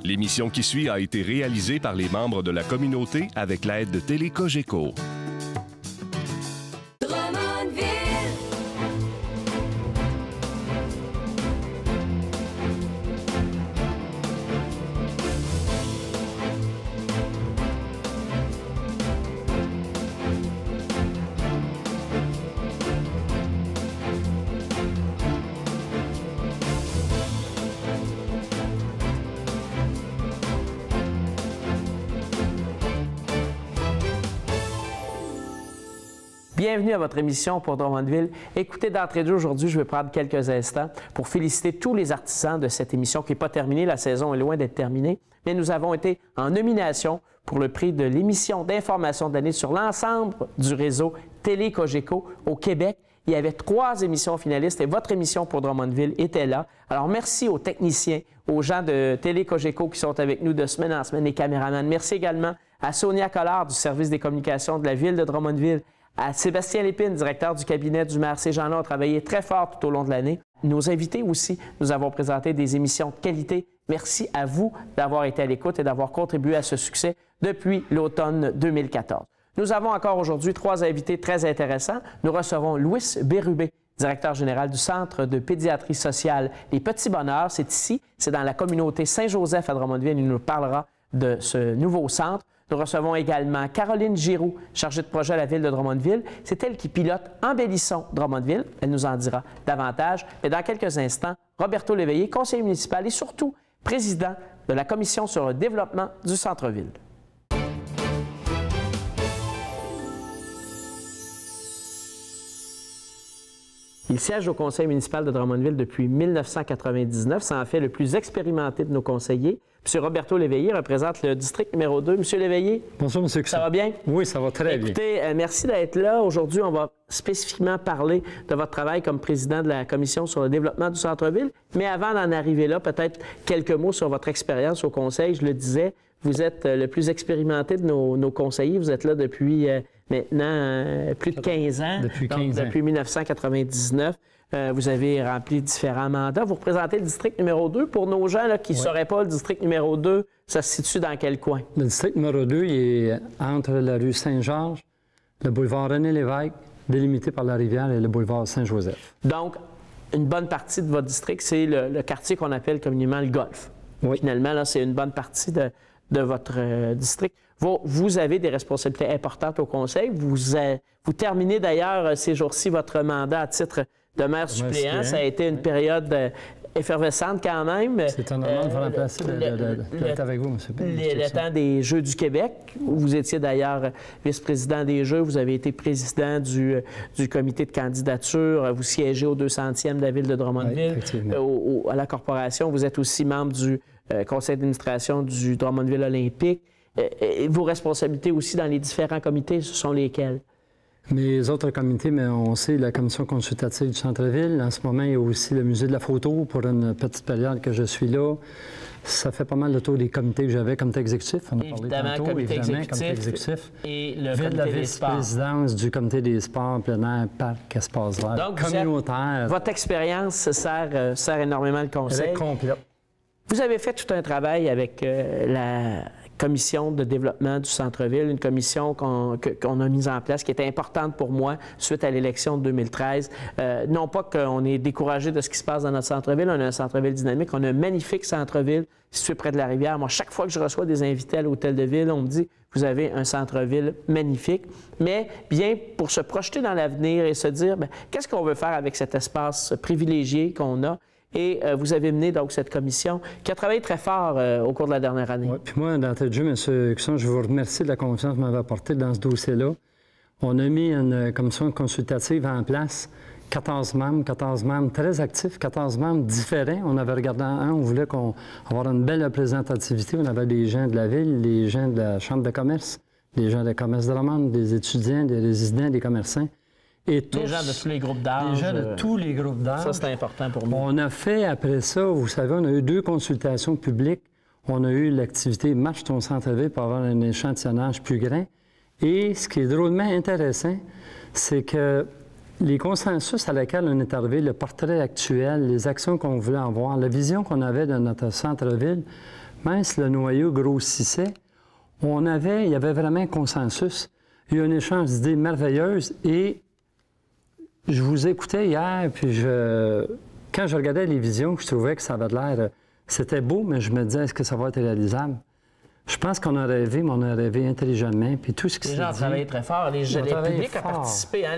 L'émission qui suit a été réalisée par les membres de la communauté avec l'aide de Télé Cogeco. Bienvenue à votre émission pour Drummondville. Écoutez, d'entrée de jeu, aujourd'hui, je vais prendre quelques instants pour féliciter tous les artisans de cette émission qui n'est pas terminée. La saison est loin d'être terminée, mais nous avons été en nomination pour le prix de l'émission d'information de l'année sur l'ensemble du réseau Télé Cogeco au Québec. Il y avait 3 émissions finalistes et votre émission pour Drummondville était là. Alors, merci aux techniciens, aux gens de Télé Cogeco qui sont avec nous de semaine en semaine, les caméramans. Merci également à Sonia Collard du service des communications de la ville de Drummondville, à Sébastien Lépine, directeur du cabinet du maire. Ces gens-là ont travaillé très fort tout au long de l'année. Nos invités aussi, nous avons présenté des émissions de qualité. Merci à vous d'avoir été à l'écoute et d'avoir contribué à ce succès depuis l'automne 2014. Nous avons encore aujourd'hui 3 invités très intéressants. Nous recevons Louis Bérubé, directeur général du Centre de pédiatrie sociale Les Petits Bonheurs. C'est ici, c'est dans la communauté Saint-Joseph à Drummondville. Il nous parlera de ce nouveau centre. Nous recevons également Caroline Giroux, chargée de projet à la Ville de Drummondville. C'est elle qui pilote Embellissons Drummondville. Elle nous en dira davantage. Mais dans quelques instants, Roberto Léveillé, conseiller municipal et surtout président de la Commission sur le développement du centre-ville. Il siège au conseil municipal de Drummondville depuis 1999. Ça en fait le plus expérimenté de nos conseillers. M. Roberto Léveillé représente le district numéro 2. M. Léveillé. Bonjour, M. Cusson. Ça va bien? Oui, ça va très bien. Écoutez, merci d'être là. Aujourd'hui, on va spécifiquement parler de votre travail comme président de la Commission sur le développement du centre-ville. Mais avant d'en arriver là, peut-être quelques mots sur votre expérience au conseil. Je le disais, vous êtes le plus expérimenté de nos conseillers. Vous êtes là depuis maintenant plus de 15 ans. Depuis 15 ans. Depuis 1999. Vous avez rempli différents mandats. Vous représentez le district numéro 2. Pour nos gens là, qui ne sauraient pas, le district numéro 2, ça se situe dans quel coin? Le district numéro 2 il est entre la rue Saint-Georges, le boulevard René-Lévesque, délimité par la rivière, et le boulevard Saint-Joseph. Donc, une bonne partie de votre district, c'est le quartier qu'on appelle communément le Golfe. Oui. Finalement, là, c'est une bonne partie de votre district. Vous avez des responsabilités importantes au conseil. Vous terminez d'ailleurs ces jours-ci votre mandat à titre de maire suppléant. Ça a été une période effervescente quand même. C'est un honneur de vous remplacer d'être avec vous, M. Le temps des Jeux du Québec. Vous étiez d'ailleurs vice-président des Jeux. Vous avez été président du comité de candidature. Vous siégez au 200e de la ville de Drummondville. Oui, à la corporation. Vous êtes aussi membre du conseil d'administration du Drummondville Olympique. Vos responsabilités aussi dans les différents comités, ce sont lesquelles? Mes autres comités, mais on sait la commission consultative du centre-ville. En ce moment, il y a aussi le musée de la photo pour une petite période que je suis là. Ça fait pas mal le tour des comités que j'avais, comité exécutif. On a parlé tantôt, comité exécutif. Et le Ville de la comité des sports. vice-présidence du comité des sports, plein air, parc, espace vert, donc, communautaire. Votre expérience sert énormément le conseil. Elle est complète. Vous avez fait tout un travail avec la commission de développement du centre-ville, une commission qu'on a mise en place qui était importante pour moi suite à l'élection de 2013. Non pas qu'on est découragé de ce qui se passe dans notre centre-ville, on a un centre-ville dynamique, on a un magnifique centre-ville situé près de la rivière. Moi, chaque fois que je reçois des invités à l'hôtel de ville, on me dit « Vous avez un centre-ville magnifique ». Mais bien, pour se projeter dans l'avenir et se dire « Qu'est-ce qu'on veut faire avec cet espace privilégié qu'on a ?» Et vous avez mené donc cette commission qui a travaillé très fort au cours de la dernière année. Oui, puis moi, d'entrée de jeu, M. Cusson, je vous remercie de la confiance que vous m'avez apportée dans ce dossier-là. On a mis une commission consultative en place, 14 membres très actifs, 14 membres différents. On avait regardé on voulait avoir une belle représentativité. On avait des gens de la ville, des gens de la Chambre de commerce, des gens de commerce de Drummond, des étudiants, des résidents, des commerçants. Et tous, des gens de tous les groupes d'âge. Des gens de tous les groupes d'âge. Ça, c'est important pour nous. On a fait, après ça, vous savez, on a eu 2 consultations publiques. On a eu l'activité Marche ton centre-ville pour avoir un échantillonnage plus grand. Et ce qui est drôlement intéressant, c'est que les consensus à laquelle on est arrivé, le portrait actuel, les actions qu'on voulait avoir, la vision qu'on avait de notre centre-ville, même si le noyau grossissait, il y avait vraiment un consensus. Il y a eu un échange d'idées merveilleuses et je vous écoutais hier, puis quand je regardais les visions, je trouvais que ça avait l'air... C'était beau, mais je me disais, est-ce que ça va être réalisable? Je pense qu'on a rêvé, mais on a rêvé intelligemment. Puis tout ce qui les gens ont travaillé très fort. Le public a participé. Hein,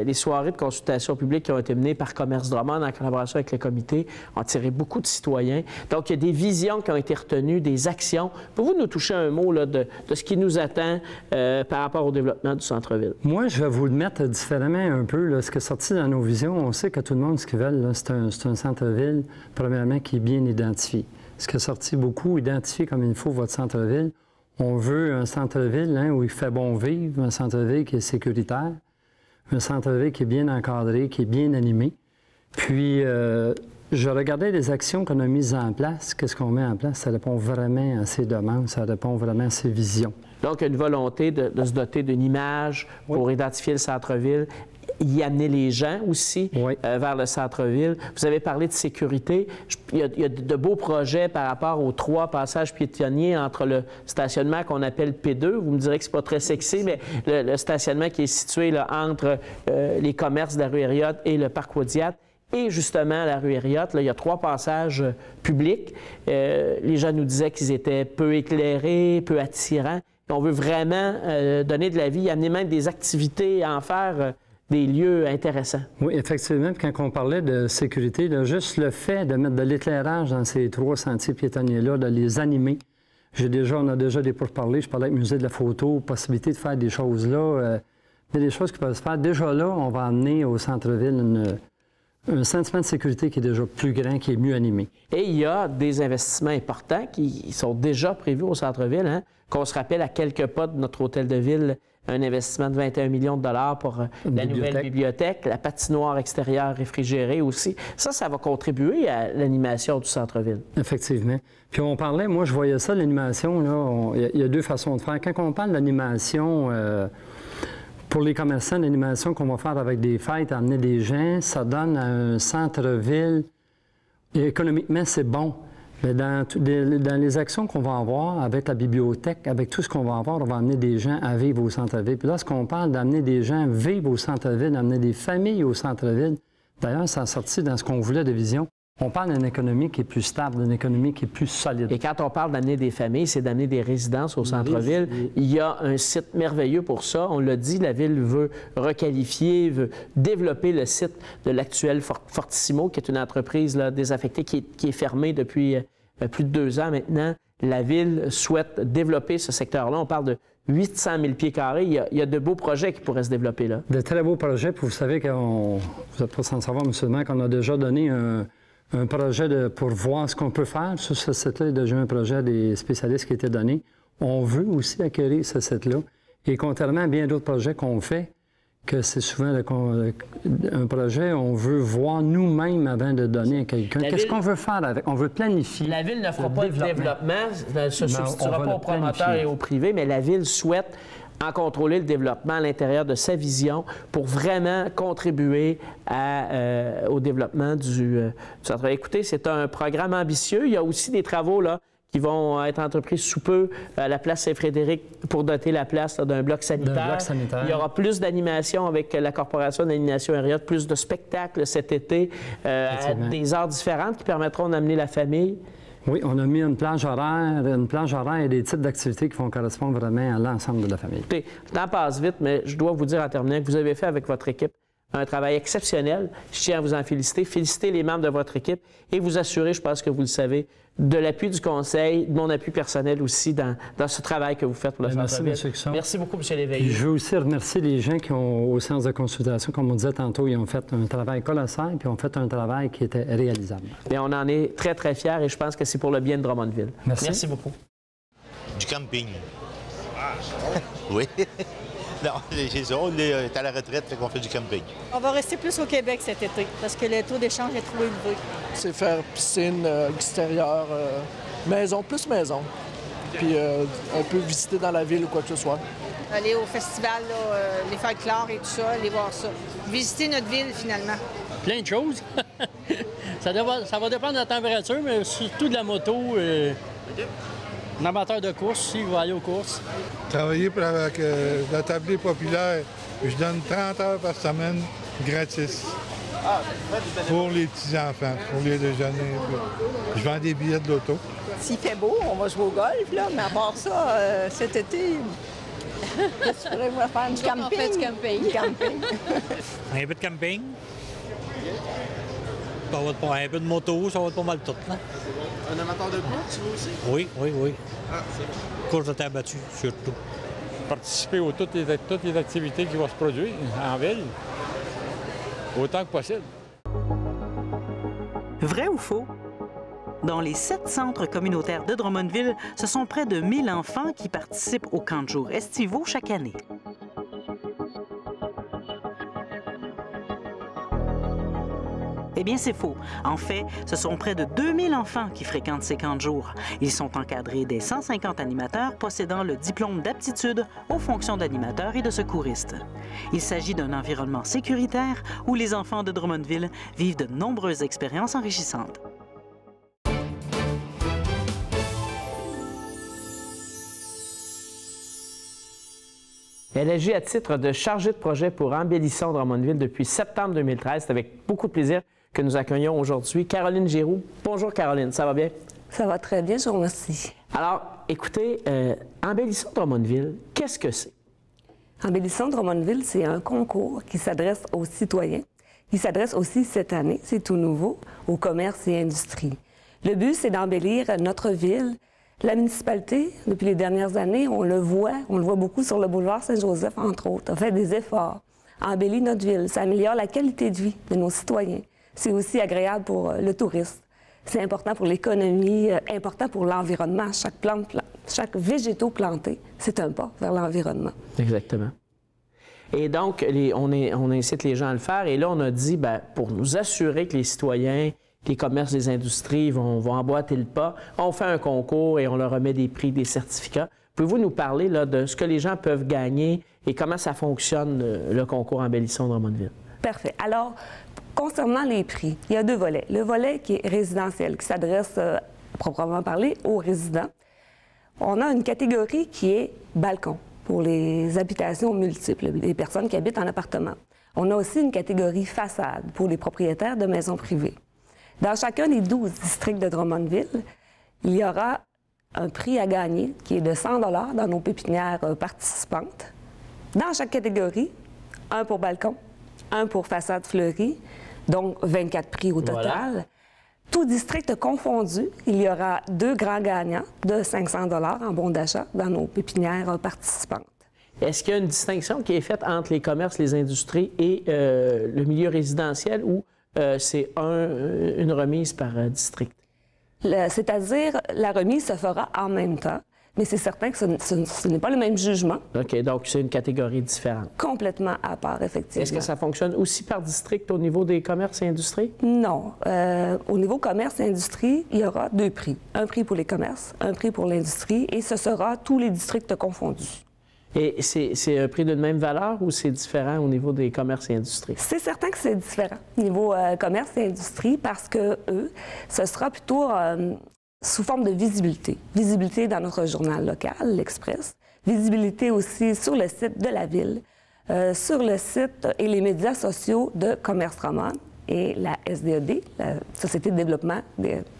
les soirées de consultation publique qui ont été menées par Commerce Drummond en collaboration avec le comité ont attiré beaucoup de citoyens. Donc, il y a des visions qui ont été retenues, des actions. Pouvez-vous nous toucher un mot là, de ce qui nous attend par rapport au développement du centre-ville? Moi, je vais vous le mettre différemment un peu. Là, ce qui est sorti dans nos visions, on sait que tout le monde, ce qu'ils veulent, c'est un centre-ville, premièrement, qui est bien identifié. Ce qui est sorti beaucoup, identifié comme il faut votre centre-ville. On veut un centre-ville où il fait bon vivre, un centre-ville qui est sécuritaire, un centre-ville qui est bien encadré, qui est bien animé. Puis, je regardais les actions qu'on a mises en place. Qu'est-ce qu'on met en place? Ça répond vraiment à ces demandes, ça répond vraiment à ces visions. Donc, il y a une volonté de se doter d'une image pour identifier le centre-ville, y amener les gens aussi vers le centre-ville. Vous avez parlé de sécurité. Il y a de beaux projets par rapport aux 3 passages piétonniers entre le stationnement qu'on appelle P2. Vous me direz que c'est pas très sexy, mais le stationnement qui est situé là, entre les commerces de la rue Herriott et le parc Waudiat. Et justement, à la rue Herriott, là, il y a 3 passages publics. Les gens nous disaient qu'ils étaient peu éclairés, peu attirants. On veut vraiment donner de la vie, amener même des activités à en faire des lieux intéressants. Oui, effectivement. Puis quand on parlait de sécurité, là, juste le fait de mettre de l'éclairage dans ces 3 sentiers piétonniers-là, de les animer. On a déjà des pourparlers. Je parlais avec le musée de la photo, possibilité de faire des choses là. Il y a des choses qui peuvent se faire. Déjà là, on va amener au centre-ville un sentiment de sécurité qui est déjà plus grand, qui est mieux animé. Et il y a des investissements importants qui sont déjà prévus au centre-ville, hein? Qu'on se rappelle à quelques pas de notre hôtel de ville, un investissement de 21 millions de dollars pour la nouvelle bibliothèque, la patinoire extérieure réfrigérée aussi. Ça va contribuer à l'animation du centre-ville. Effectivement. Puis on parlait, moi je voyais ça, l'animation, là, il y a 2 façons de faire. Quand on parle d'animation, pour les commerçants, l'animation qu'on va faire avec des fêtes, amener des gens, ça donne à un centre-ville, et économiquement c'est bon. Mais dans les actions qu'on va avoir avec la bibliothèque, avec tout ce qu'on va avoir, on va amener des gens à vivre au centre-ville. Puis lorsqu'on parle d'amener des gens à vivre au centre-ville, d'amener des familles au centre-ville, d'ailleurs, ça a sorti dans ce qu'on voulait de vision. On parle d'une économie qui est plus stable, d'une économie qui est plus solide. Et quand on parle d'amener des familles, c'est d'amener des résidences au centre-ville. Il y a un site merveilleux pour ça. On l'a dit, la Ville veut requalifier, veut développer le site de l'actuel Fortissimo, qui est une entreprise là, désaffectée, qui est fermée depuis plus de 2 ans maintenant. La Ville souhaite développer ce secteur-là. On parle de 800 000 pieds carrés. Il y a de beaux projets qui pourraient se développer là. De très beaux projets. Puis vous savez vous n'êtes pas sans savoir, M. le maire, qu'on a déjà donné un projet pour voir ce qu'on peut faire. Sur ce site-là, il y a déjà un projet des spécialistes qui a été donné. On veut aussi acquérir ce site-là. Et contrairement à bien d'autres projets qu'on fait, que c'est souvent un projet, on veut voir nous-mêmes avant de donner à quelqu'un. Qu'est-ce qu'on veut faire avec? On veut planifier. La Ville ne fera pas le développement, ne se substituera pas aux promoteurs et aux privés, mais la Ville souhaite en contrôler le développement à l'intérieur de sa vision pour vraiment contribuer au développement du centre. Écoutez, c'est un programme ambitieux. Il y a aussi des travaux là, qui vont être entrepris sous peu à la place Saint-Frédéric pour doter la place d'un bloc sanitaire. Il y aura plus d'animation avec la Corporation d'animation Herriott, plus de spectacles cet été à des heures différentes qui permettront d'amener la famille. Oui, on a mis une plage horaire et des types d'activités qui vont correspondre vraiment à l'ensemble de la famille. Écoutez, le temps passe vite, mais je dois vous dire en terminant que vous avez fait avec votre équipe un travail exceptionnel. Je tiens à vous en féliciter. Féliciter les membres de votre équipe et vous assurer, je pense que vous le savez, de l'appui du Conseil, de mon appui personnel aussi dans ce travail que vous faites pour le centre-ville. Merci, M. Cusson. Merci beaucoup, M. Léveillé. Je veux aussi remercier les gens qui ont, aux séances de consultation, comme on disait tantôt, ils ont fait un travail colossal, puis ont fait un travail qui était réalisable. Et on en est très, très fiers et je pense que c'est pour le bien de Drummondville. Merci. Merci beaucoup. Du camping. Oui. Non, c'est ça. On est à la retraite, fait qu'on fait du camping. On va rester plus au Québec cet été parce que le taux d'échange est trop élevé. C'est faire piscine, extérieur, maison, plus maison. Puis on peut visiter dans la ville ou quoi que ce soit. Aller au festival, là, les fêtes claires et tout ça, aller voir ça. Visiter notre ville, finalement. Plein de choses. Ça va dépendre de la température, mais surtout de la moto. Un amateur de course aussi, il va aller aux courses. Travailler avec la tablée populaire, je donne 30 heures par semaine gratis pour les petits-enfants, pour les déjeuners. Je vends des billets de l'auto. S'il fait beau, on va jouer au golf, là, mais à part ça, cet été, qu'est-ce que on va faire? Du camping? On fait du camping. Du camping. Un peu de camping. Ça va être un peu de moto, ça va être pas mal tout. Là. Un amateur de course, vous aussi? Oui. Course de terre battue, surtout. Participer à toutes les activités qui vont se produire en ville, autant que possible. Vrai ou faux? Dans les 7 centres communautaires de Drummondville, ce sont près de 1000 enfants qui participent aux camps de jour estivaux chaque année. Eh bien, c'est faux. En fait, ce sont près de 2000 enfants qui fréquentent ces camps de jour. Ils sont encadrés des 150 animateurs possédant le diplôme d'aptitude aux fonctions d'animateur et de secouriste. Il s'agit d'un environnement sécuritaire où les enfants de Drummondville vivent de nombreuses expériences enrichissantes. Elle agit à titre de chargée de projet pour Embellissons Drummondville depuis septembre 2013. C'est avec beaucoup de plaisir que nous accueillons aujourd'hui Caroline Giroux. Bonjour Caroline, ça va bien? Ça va très bien, je vous remercie. Alors, écoutez, Embellissons Drummondville, qu'est-ce que c'est? Embellissons Drummondville, c'est un concours qui s'adresse aux citoyens. Il s'adresse aussi cette année, c'est tout nouveau, au commerce et industrie. Le but, c'est d'embellir notre ville. La municipalité, depuis les dernières années, on le voit beaucoup sur le boulevard Saint-Joseph, entre autres, a fait des efforts, embellit notre ville. Ça améliore la qualité de vie de nos citoyens. C'est aussi agréable pour le tourisme. C'est important pour l'économie, important pour l'environnement. Chaque végétaux planté, c'est un pas vers l'environnement. Exactement. Et donc, on incite les gens à le faire. Et là, on a dit, bien, pour nous assurer que les citoyens, les commerces, les industries vont emboîter le pas, on fait un concours et on leur remet des prix, des certificats. Pouvez-vous nous parler là, de ce que les gens peuvent gagner et comment ça fonctionne, le concours Embellissons Drummondville? Parfait. Alors, concernant les prix, il y a 2 volets. Le volet qui est résidentiel, qui s'adresse, proprement parlé, aux résidents. On a une catégorie qui est balcon, pour les habitations multiples, les personnes qui habitent en appartement. On a aussi une catégorie façade, pour les propriétaires de maisons privées. Dans chacun des 12 districts de Drummondville, il y aura un prix à gagner qui est de 100 $ dans nos pépinières participantes. Dans chaque catégorie, un pour balcon, un pour façade fleurie, donc 24 prix au total. Voilà. Tout district confondu, il y aura 2 grands gagnants de 500 $ en bon d'achat dans nos pépinières participantes. Est-ce qu'il y a une distinction qui est faite entre les commerces, les industries et le milieu résidentiel ou c'est une remise par district? C'est-à-dire, la remise se fera en même temps, mais c'est certain que ce n'est pas le même jugement. OK, donc c'est une catégorie différente. Complètement à part, effectivement. Est-ce que ça fonctionne aussi par district au niveau des commerces et industries? Non. Au niveau commerce et industrie, il y aura 2 prix. Un prix pour les commerces, un prix pour l'industrie, et ce sera tous les districts confondus. Et c'est un prix d'une même valeur ou c'est différent au niveau des commerces et industries? C'est certain que c'est différent au niveau commerce et industrie parce que ce sera plutôt sous forme de visibilité. Visibilité dans notre journal local, l'Express. Visibilité aussi sur le site de la ville, sur le site et les médias sociaux de Commerce Drummond et la SDED, la Société de développement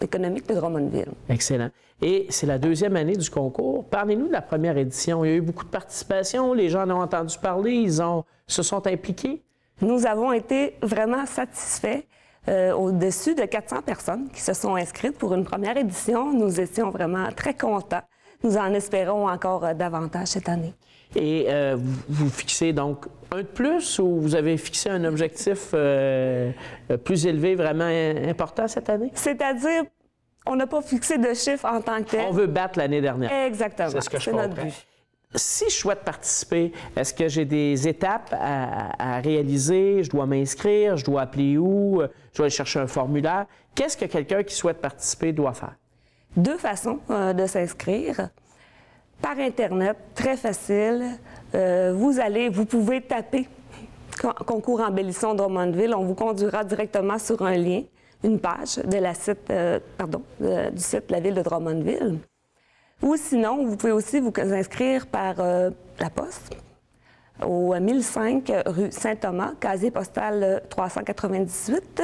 économique de Drummondville. Excellent. Et c'est la 2e année du concours. Parlez-nous de la première édition. Il y a eu beaucoup de participation, les gens en ont entendu parler, ils se sont impliqués. Nous avons été vraiment satisfaits. Au-dessus de 400 personnes qui se sont inscrites pour une première édition. Nous étions vraiment très contents. Nous en espérons encore davantage cette année. Et vous fixez donc un de plus ou vous avez fixé un objectif plus élevé, vraiment important cette année? C'est-à-dire, on n'a pas fixé de chiffre en tant que tel. On veut battre l'année dernière. Exactement. C'est ce que je comprends. Notre but. Si je souhaite participer, est-ce que j'ai des étapes à réaliser? Je dois m'inscrire? Je dois appeler où? Je dois aller chercher un formulaire? Qu'est-ce que quelqu'un qui souhaite participer doit faire? 2 façons de s'inscrire. Par Internet, très facile. Vous pouvez taper « Concours Embellissons Drummondville ». On vous conduira directement sur un lien. une page de du site de la Ville de Drummondville. Ou sinon, vous pouvez aussi vous inscrire par la poste au 1005 rue Saint-Thomas, casier postal 398.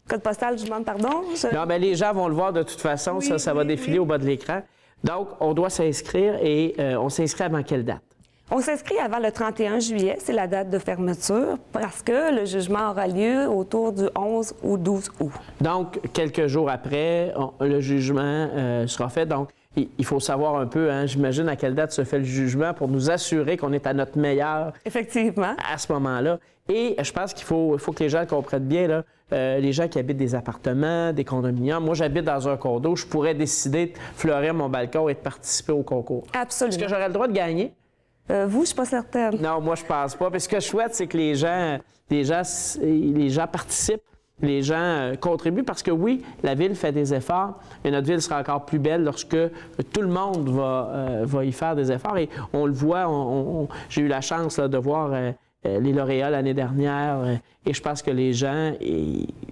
Code postal, je demande pardon. Non, mais les gens vont le voir de toute façon, oui, ça va défiler au bas de l'écran. Donc, on doit s'inscrire et on s'inscrit avant quelle date? On s'inscrit avant le 31 juillet, c'est la date de fermeture, parce que le jugement aura lieu autour du 11 ou 12 août. Donc, quelques jours après, le jugement sera fait. Donc, il faut savoir un peu, hein, j'imagine, à quelle date se fait le jugement pour nous assurer qu'on est à notre meilleur. Effectivement. À ce moment-là. Et je pense qu'il faut que les gens le comprennent bien, là. Les gens qui habitent des appartements, des condominiums. Moi, j'habite dans un condo. Je pourrais décider de fleurir mon balcon et de participer au concours. Absolument. Est-ce que j'aurais le droit de gagner? Vous, je ne suis pas certaine. Non, moi, je pense pas. Parce que ce que je souhaite, c'est que les gens participent, les gens contribuent. Parce que oui, la Ville fait des efforts, mais notre Ville sera encore plus belle lorsque tout le monde va y faire des efforts. Et on le voit, j'ai eu la chance là, de voir les lauréats l'année dernière. Et je pense que les gens,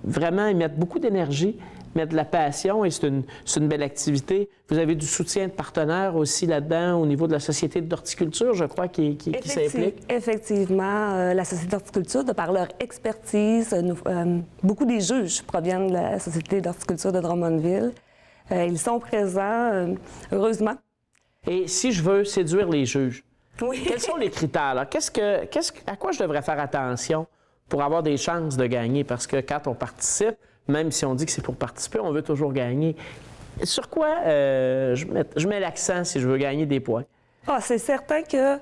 vraiment, ils mettent beaucoup d'énergie, mettent de la passion et c'est une belle activité. Vous avez du soutien de partenaires aussi là-dedans au niveau de la Société d'horticulture, je crois, qui s'implique. Effectivement, la Société d'horticulture, de par leur expertise, beaucoup des juges proviennent de la Société d'horticulture de Drummondville. Ils sont présents, heureusement. Et si je veux séduire les juges, oui. Quels sont les critères? Là? À quoi je devrais faire attention pour avoir des chances de gagner? Parce que quand on participe, même si on dit que c'est pour participer, on veut toujours gagner. Sur quoi je mets l'accent si je veux gagner des points? Ah, c'est certain que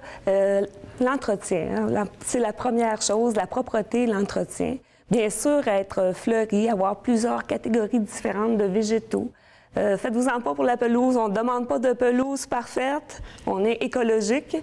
l'entretien, hein, c'est la première chose, la propreté, l'entretien. Bien sûr, être fleuri, avoir plusieurs catégories différentes de végétaux. Faites-vous-en pas pour la pelouse, on ne demande pas de pelouse parfaite, on est écologique.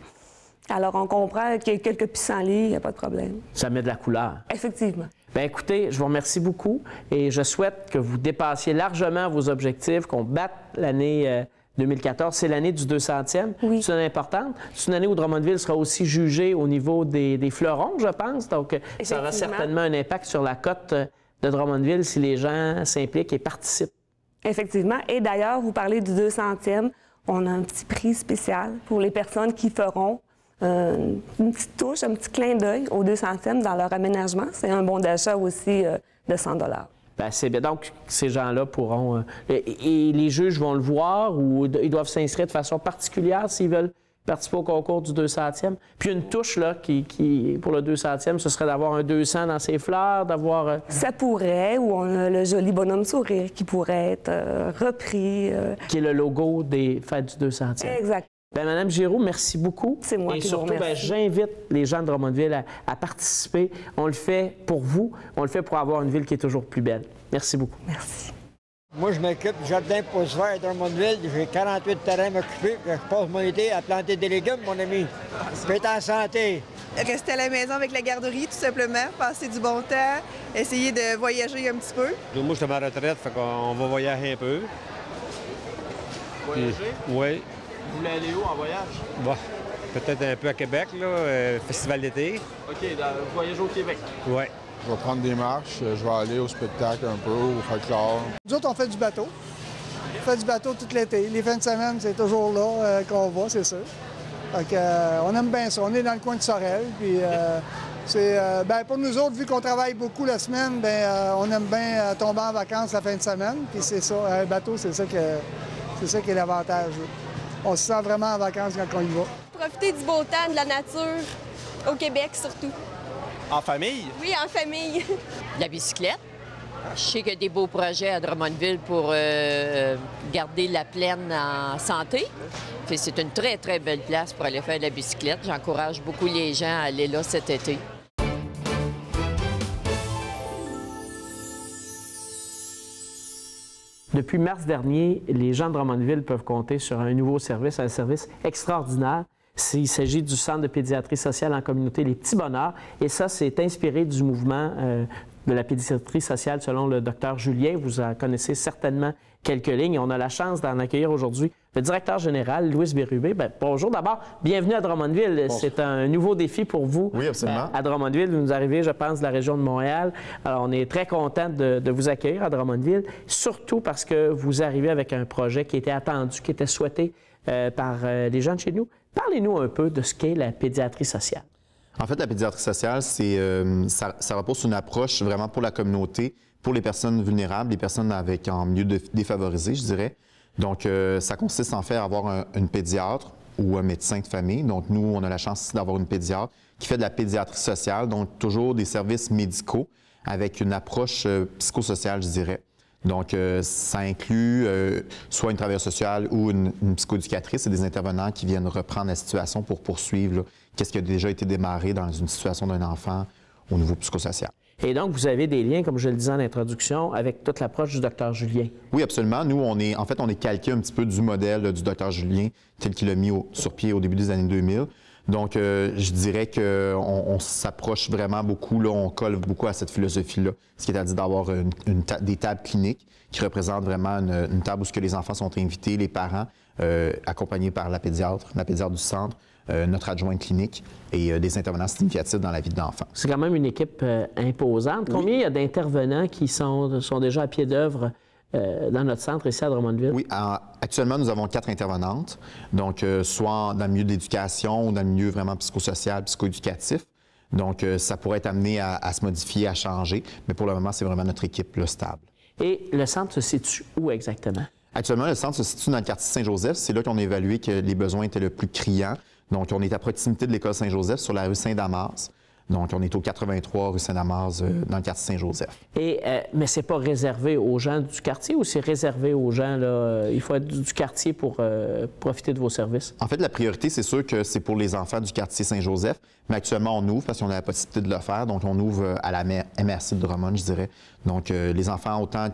Alors, on comprend qu'il y a quelques pissenlits, il n'y a pas de problème. Ça met de la couleur. Effectivement. Bien, écoutez, je vous remercie beaucoup et je souhaite que vous dépassiez largement vos objectifs, qu'on batte l'année 2014. C'est l'année du 200e. Oui. C'est une année importante. C'est une année où Drummondville sera aussi jugé au niveau des fleurons, je pense. Donc, ça aura certainement un impact sur la cote de Drummondville si les gens s'impliquent et participent. Effectivement. Et d'ailleurs, vous parlez du 200e. On a un petit prix spécial pour les personnes qui feront une petite touche, un petit clin d'œil au 200e dans leur aménagement. C'est un bon d'achat aussi de 100 $. Bien, c'est bien. Donc, ces gens-là pourront... et les juges vont le voir ou ils doivent s'inscrire de façon particulière s'ils veulent participer au concours du 200e. Puis une touche, là, qui pour le 200e, ce serait d'avoir un 200 dans ses fleurs, d'avoir... Ça pourrait, ou on a le joli bonhomme sourire qui pourrait être repris. Qui est le logo des fêtes du 200e. Exact. Bien, Mme Giroux, merci beaucoup. C'est moi qui vous remercie. Et surtout, j'invite les gens de Drummondville à participer. On le fait pour vous, on le fait pour avoir une ville qui est toujours plus belle. Merci beaucoup. Merci. Moi, je m'occupe du jardin pousse vert à Drummondville. J'ai 48 terrains m'occuper. Je passe mon été à planter des légumes, mon ami. Je vais être en santé. Rester à la maison avec la garderie, tout simplement. Passer du bon temps. Essayer de voyager un petit peu. Moi, je suis à ma retraite, fait qu'on va voyager un peu. Voyager? Oui. Vous voulez aller où en voyage? Bon, peut-être un peu à Québec, là, festival d'été. OK, vous voyagez au Québec? Oui. Je vais prendre des marches, je vais aller au spectacle un peu, au folklore. Nous autres, on fait du bateau. On fait du bateau tout l'été. Les fins de semaine, c'est toujours là qu'on va, c'est sûr. Donc, on aime bien ça. On est dans le coin de Sorel, puis pour nous autres, vu qu'on travaille beaucoup la semaine, on aime bien tomber en vacances la fin de semaine, puis c'est ça. Un bateau, c'est ça qui est l'avantage. On se sent vraiment en vacances quand on y va. Profiter du beau temps, de la nature, au Québec surtout. En famille? Oui, en famille. La bicyclette. Je sais qu'il y a des beaux projets à Drummondville pour garder la plaine en santé. C'est une très, très belle place pour aller faire de la bicyclette. J'encourage beaucoup les gens à aller là cet été. Depuis mars dernier, les gens de Drummondville peuvent compter sur un nouveau service, un service extraordinaire. Il s'agit du Centre de pédiatrie sociale en communauté Les Petits Bonheurs. Et ça, c'est inspiré du mouvement de la pédiatrie sociale selon le Dr Julien. Vous en connaissez certainement quelques lignes. On a la chance d'en accueillir aujourd'hui le directeur général, Louis Bérubé. Bien, bonjour d'abord. Bienvenue à Drummondville. Bonjour. C'est un nouveau défi pour vous. Oui, absolument. À Drummondville, vous nous arrivez, je pense, de la région de Montréal. Alors, on est très content de vous accueillir à Drummondville, surtout parce que vous arrivez avec un projet qui était attendu, qui était souhaité par les gens de chez nous. Parlez-nous un peu de ce qu'est la pédiatrie sociale. En fait, la pédiatrie sociale, ça repose sur une approche vraiment pour la communauté, pour les personnes vulnérables, les personnes en milieu défavorisé, je dirais. Donc, ça consiste en fait à avoir une pédiatre ou un médecin de famille. Donc, nous, on a la chance d'avoir une pédiatre qui fait de la pédiatrie sociale, donc toujours des services médicaux avec une approche psychosociale, je dirais. Donc, ça inclut soit une travailleuse sociale ou une psychoéducatrice et des intervenants qui viennent reprendre la situation pour poursuivre qu'est-ce qui a déjà été démarré dans une situation d'un enfant au niveau psychosocial. Et donc, vous avez des liens, comme je le disais en introduction, avec toute l'approche du Dr Julien. Oui, absolument. Nous, on est calqué un petit peu du modèle du Dr Julien tel qu'il l'a mis sur pied au début des années 2000. Donc, je dirais qu'on s'approche vraiment beaucoup, là, on colle beaucoup à cette philosophie-là, ce qui est à dire d'avoir des tables cliniques qui représentent vraiment une table où les enfants sont invités, les parents, accompagnés par la pédiatre du centre, notre adjoint clinique et des intervenants significatifs dans la vie de l'enfant. C'est quand même une équipe imposante. Oui. Combien il y a d'intervenants qui sont déjà à pied d'œuvre dans notre centre ici à Drummondville? Oui, actuellement, nous avons 4 intervenantes, donc soit dans le milieu d'éducation ou dans le milieu vraiment psychosocial, psychoéducatif. Donc, ça pourrait être amené à se modifier, à changer, mais pour le moment, c'est vraiment notre équipe là, stable. Et le centre se situe où exactement? Actuellement, le centre se situe dans le quartier Saint-Joseph. C'est là qu'on a évalué que les besoins étaient le plus criants. Donc, on est à proximité de l'école Saint-Joseph sur la rue Saint-Damas. Donc, on est au 83 rue Saint-Damas dans le quartier Saint-Joseph. Mais c'est pas réservé aux gens du quartier ou c'est réservé aux gens, là, il faut être du quartier pour profiter de vos services? En fait, la priorité, c'est sûr que c'est pour les enfants du quartier Saint-Joseph, mais actuellement, on ouvre parce qu'on a la possibilité de le faire. Donc, on ouvre à la MRC de Drummond, je dirais. Donc, les enfants, autant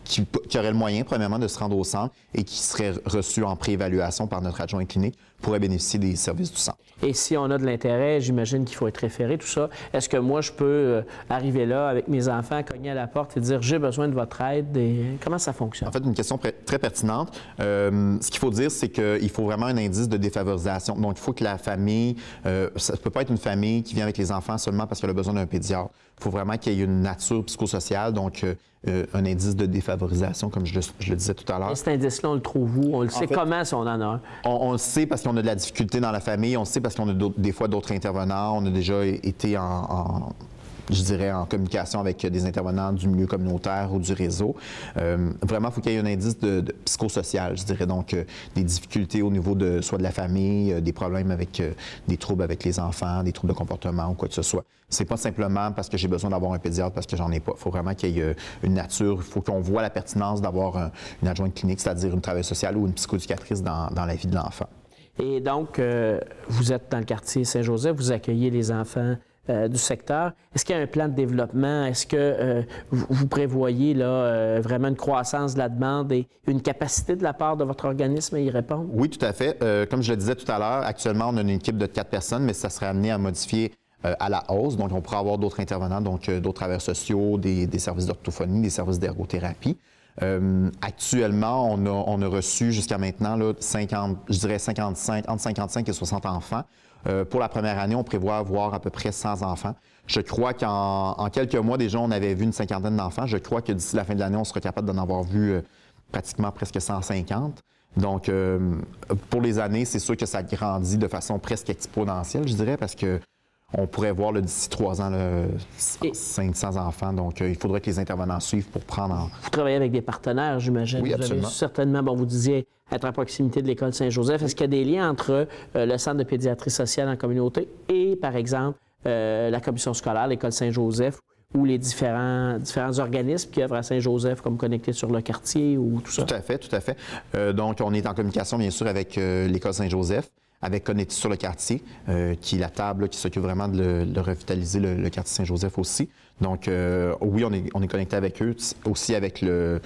qui auraient le moyen, premièrement, de se rendre au centre et qui seraient reçus en préévaluation par notre adjoint clinique pourraient bénéficier des services du centre. Et si on a de l'intérêt, j'imagine qu'il faut être référé, tout ça. Est-ce que moi, je peux arriver là avec mes enfants, cogner à la porte et dire « j'ai besoin de votre aide » et comment ça fonctionne? En fait, une question très pertinente. Ce qu'il faut dire, c'est qu'il faut vraiment un indice de défavorisation. Donc, il faut que la famille, ça ne peut pas être une famille qui vient avec les enfants seulement parce qu'elle a besoin d'un pédiatre. Il faut vraiment qu'il y ait une nature psychosociale, donc un indice de défavorisation, comme je le disais tout à l'heure. Et cet indice-là, on le trouve où? On le sait comment si on en a un? On le sait parce qu'on a de la difficulté dans la famille, on le sait parce qu'on a des fois d'autres intervenants, on a déjà été je dirais, en communication avec des intervenants du milieu communautaire ou du réseau. Vraiment, il faut qu'il y ait un indice de psychosocial, je dirais, donc des difficultés au niveau soit de la famille, des problèmes avec des troubles avec les enfants, des troubles de comportement ou quoi que ce soit. C'est pas simplement parce que j'ai besoin d'avoir un pédiatre parce que j'en ai pas. Il faut vraiment qu'il y ait une nature, il faut qu'on voit la pertinence d'avoir une adjointe clinique, c'est-à-dire une travailleuse sociale ou une psychoéducatrice dans la vie de l'enfant. Et donc, vous êtes dans le quartier Saint-Joseph, vous accueillez les enfants du secteur. Est-ce qu'il y a un plan de développement? Est-ce que vous prévoyez là, vraiment une croissance de la demande et une capacité de la part de votre organisme à y répondre? Oui, tout à fait. Comme je le disais tout à l'heure, actuellement, on a une équipe de 4 personnes, mais ça serait amené à modifier à la hausse. Donc, on pourrait avoir d'autres intervenants, donc d'autres travailleurs sociaux, des services d'orthophonie, des services d'ergothérapie. Actuellement, on a reçu jusqu'à maintenant là, entre 55 et 60 enfants. Pour la première année, on prévoit avoir à peu près 100 enfants. Je crois qu'en quelques mois, déjà, on avait vu une cinquantaine d'enfants. Je crois que d'ici la fin de l'année, on sera capable d'en avoir vu pratiquement presque 150. Donc, pour les années, c'est sûr que ça grandit de façon presque exponentielle, je dirais, parce que on pourrait voir d'ici 3 ans 500 enfants. Donc, il faudrait que les intervenants suivent pour prendre en... Vous travaillez avec des partenaires, j'imagine. Oui, absolument. Vous avez certainement, bon, vous disiez être à proximité de l'école Saint-Joseph. Est-ce qu'il y a des liens entre le centre de pédiatrie sociale en communauté et, par exemple, la commission scolaire, l'école Saint-Joseph, ou les différents organismes qui œuvrent à Saint-Joseph, comme Connectés sur le quartier ou tout ça? Tout à fait, tout à fait. Donc, on est en communication, bien sûr, avec l'école Saint-Joseph, avec Connecté sur le quartier, qui est la table qui s'occupe vraiment de revitaliser le quartier Saint-Joseph aussi. Donc, oui, on est connecté avec eux, aussi avec le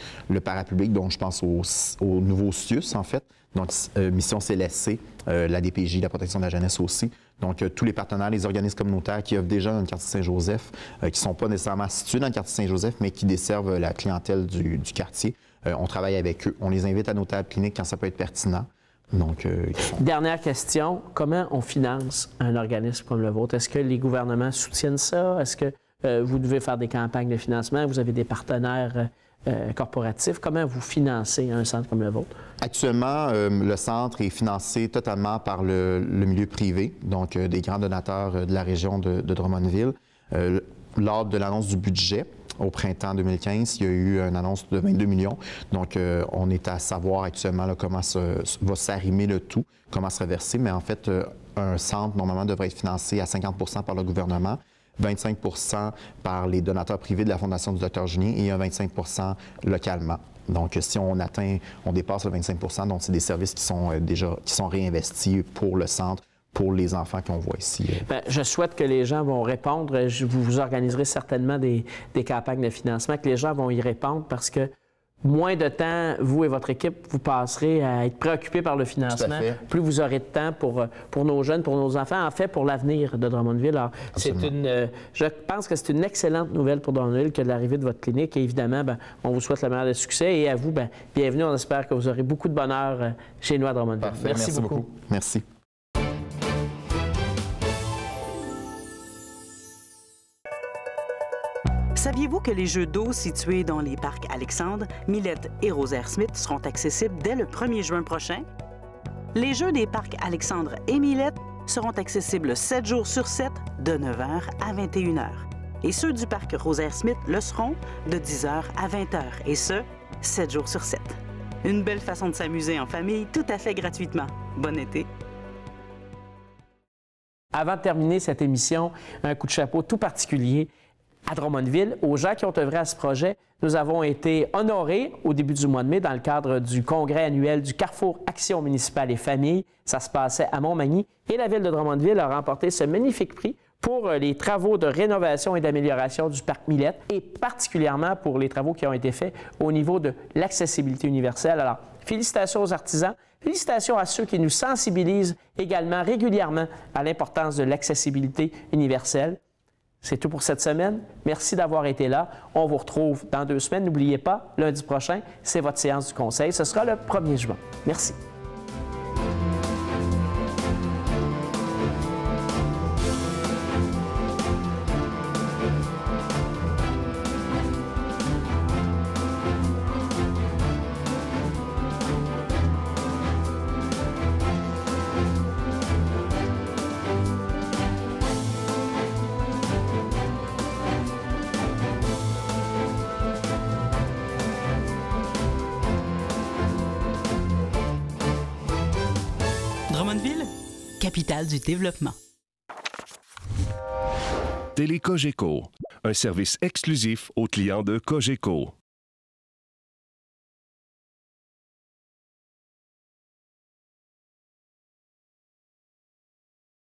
parapublic, dont je pense au nouveau CIUS, en fait. Donc, Mission CLSC, la DPJ, la protection de la jeunesse aussi. Donc, tous les partenaires, les organismes communautaires qui offrent déjà dans le quartier Saint-Joseph, qui ne sont pas nécessairement situés dans le quartier Saint-Joseph, mais qui desservent la clientèle du quartier. On travaille avec eux. On les invite à nos tables cliniques quand ça peut être pertinent. Donc, Dernière question, comment on finance un organisme comme le vôtre? Est-ce que les gouvernements soutiennent ça? Est-ce que vous devez faire des campagnes de financement? Vous avez des partenaires corporatifs? Comment vous financez un centre comme le vôtre? Actuellement, le centre est financé totalement par le milieu privé, donc des grands donateurs de la région de Drummondville. Lors de l'annonce du budget, au printemps 2015, il y a eu une annonce de 22 millions. Donc, on est à savoir actuellement là, comment va s'arrimer le tout, comment se reverser. Mais en fait, un centre, normalement, devrait être financé à 50 par le gouvernement, 25 par les donateurs privés de la Fondation du Dr Junier et un 25 localement. Donc, si on dépasse le 25 donc c'est des services qui sont réinvestis pour le centre, pour les enfants qu'on voit ici. Bien, je souhaite que les gens vont répondre. Vous organiserez certainement des campagnes de financement, que les gens vont y répondre parce que moins de temps, vous et votre équipe, vous passerez à être préoccupés par le financement. Plus vous aurez de temps pour nos jeunes, pour nos enfants, en fait, pour l'avenir de Drummondville. Alors, je pense que c'est une excellente nouvelle pour Drummondville que l'arrivée de votre clinique. Et évidemment, bien, on vous souhaite le meilleur des succès. Et à vous, bien, bienvenue. On espère que vous aurez beaucoup de bonheur chez nous à Drummondville. Parfait. Merci beaucoup. Merci. Saviez-vous que les jeux d'eau situés dans les parcs Alexandre, Millette et Rosaire-Smith seront accessibles dès le 1er juin prochain? Les jeux des parcs Alexandre et Millette seront accessibles 7 jours sur 7, de 9h à 21h. Et ceux du parc Rosaire-Smith le seront de 10h à 20h, et ce, 7 jours sur 7. Une belle façon de s'amuser en famille, tout à fait gratuitement. Bon été! Avant de terminer cette émission, un coup de chapeau tout particulier à Drummondville, aux gens qui ont œuvré à ce projet. Nous avons été honorés au début du mois de mai dans le cadre du congrès annuel du Carrefour Action municipale et famille. Ça se passait à Montmagny et la ville de Drummondville a remporté ce magnifique prix pour les travaux de rénovation et d'amélioration du parc Millette et particulièrement pour les travaux qui ont été faits au niveau de l'accessibilité universelle. Alors, félicitations aux artisans, félicitations à ceux qui nous sensibilisent également régulièrement à l'importance de l'accessibilité universelle. C'est tout pour cette semaine. Merci d'avoir été là. On vous retrouve dans 2 semaines. N'oubliez pas, lundi prochain, c'est votre séance du conseil. Ce sera le 1er juin. Merci. Drummondville, capitale du développement. Télé Cogeco, un service exclusif aux clients de Cogeco.